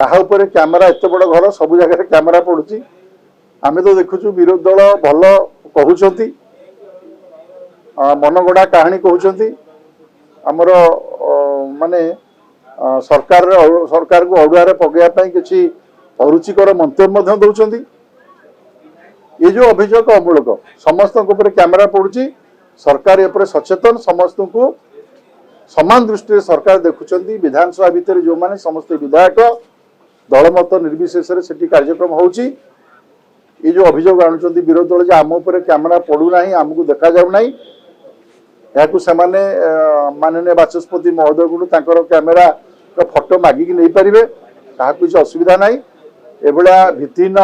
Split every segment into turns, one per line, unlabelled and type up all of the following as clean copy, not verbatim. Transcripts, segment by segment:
कहा उपरे कैमरा एत बड़ घर सब जगह कैमरा पड़ुची आमे तो देखुचु विरोधी दल भल कहउछंती मनगड़ा कहानी कहउछंती हमर माने सरकार को अड़ुआरे पगैया पई किछि अरुचिकर मंतव्य दौरान ये जो अभियोग अमूलक समस्त कैमेरा पड़ुची सरकार ये सचेतन समस्त को समान दृष्टि सरकार देखुं विधानसभा भितर जो माने समस्त विधायक दलमत निर्विशेष कार्यक्रम होची ये जो अभियोग आणुचंती विरोधी दल आम उपर कैमेरा पड़ूना आमको देखा जाऊना या माननीय बाचस्पति महोदय को कैमेरा फोटो मागिक नहीं पारे क्या किसी असुविधा ना एभलिया भित्तिहीन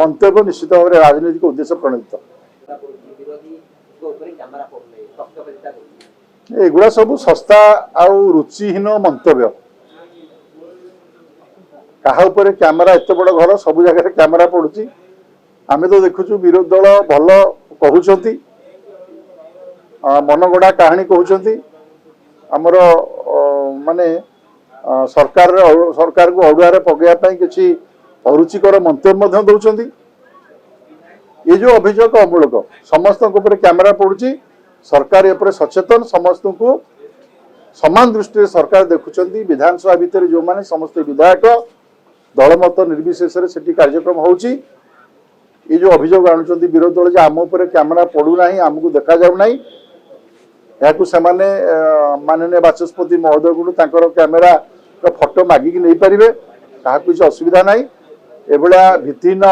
मंतव्य निश्चित भाव में राजनीतिक उद्देश्य प्रणीत एगुड़ा सब सस्ता आउ रुचिहीन मंतव्य कहा उपरे कैमरा एत बड़ घर सब जगह कैमरा पड़ुची आमे तो देखुचु विरोधी दल भल कहउछंती मनगड़ा कहानी कहउछंती हमर माने सरकार को अड़ुआरे पगैया पई किछि अरुचिकर मंतव्य दौरान ये जो अभियोग अमूलक समस्त कैमेरा पड़ुची सरकार ये सचेतन समस्त को समान दृष्टि सरकार देखुं विधानसभा भितर जो माने समस्त विधायक दलमत निर्विशेष कार्यक्रम होची ये जो अभियोग आणुचंती विरोधी दल आम उपर कैमेरा पड़ूना आमको देखा जाऊना या माननीय बाचस्पति महोदय को कैमेरा फोटो मागिक नहीं पारे क्या किसी असुविधा ना एभलिया भित्तिहीन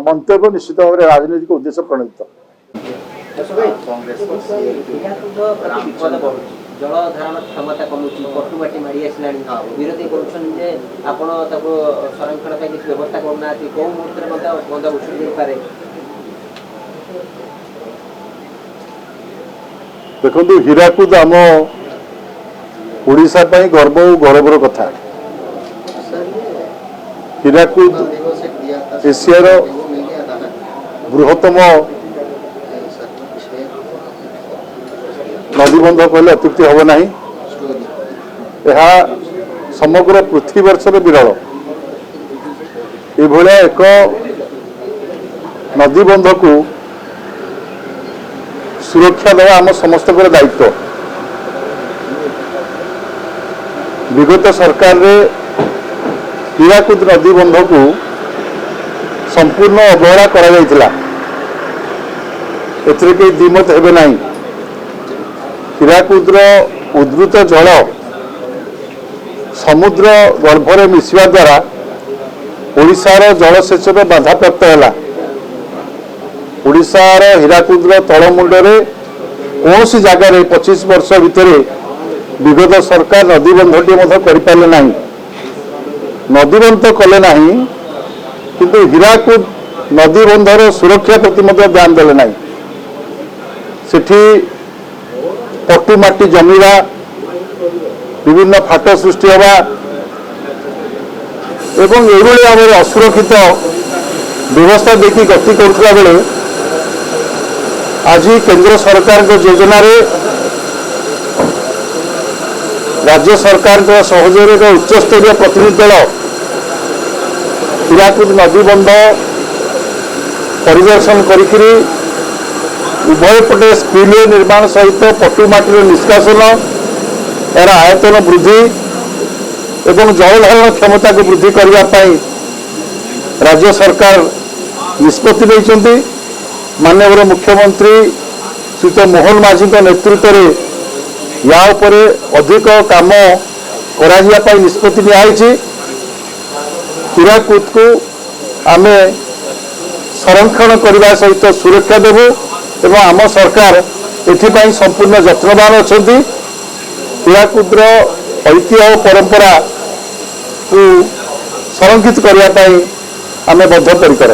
मंतव्य निश्चित भाव में राजनीतिक उद्देश्य प्रणीत
जलधारण क्षमता कमुची पटुमाटी मारी आसला विरोधी करुछन आपण संरक्षण किसी व्यवस्था करना कौ मुहूर्त बंद उछुड़ी पारे
देखो हीराकुद आम ओडिशा पई गर्व और गौरवर कथा हीराकुद एशियार बृहत्तम नदीबंध कहले अत्युक्ति हम ना समग्र पृथ्वी वर्षर विरल ये एक नदीबंध को सुरक्षा देवा आम समस्त दायित्व विगत सरकार रे हीराकुद नदीबंध को संपूर्ण अवहेला करा जायतिला एथिरे के दिमत हेबे नाही हीराकुद उद्भूत जल समुद्र गर्भरे मिसवा द्वारा ओडिशार जलसेचन बाधाप्राप्त है ओडिशार हीराकुद तलमुंडे कौन सी जगार 25 वर्ष भितर विगत सरकार नदीबंधटी करें ना नदीबंध तो कले ना किंतु हीराकुद नदीबंधर सुरक्षा प्रति ध्यान देले ना सेठी पटुमाटी जमीवा विभिन्न फाट सृष्टि हवा एवं एभली भाव में असुरक्षित व्यवस्था देखी गति करुला बेले आज केंद्र सरकार योजन राज्य सरकार सहयोग एक उच्चस्तरीय प्रतिनिधि दल हीराकुद नदीबंध परिदर्शन करी उभय पटे स्पिलवे निर्माण सहित पटुमाटी निष्कासन यार आयतन वृद्धि एवं जलधारण क्षमता को वृद्धि करने राज्य सरकार निष्पत्ति नहीं माननीय मुख्यमंत्री श्री मोहन माझी नेतृत्व में या उपरे अधिक काम करा निष्पत्ति नियाई हीराकुद को आमे संरक्षण करने सहित सुरक्षा देबू एवं आम सरकार एथिपाई संपूर्ण यत्नवान अच्छा हीराकुद्र ऐतिह्य और परंपरा को संरक्षित करने आमे बद्धपरिकर।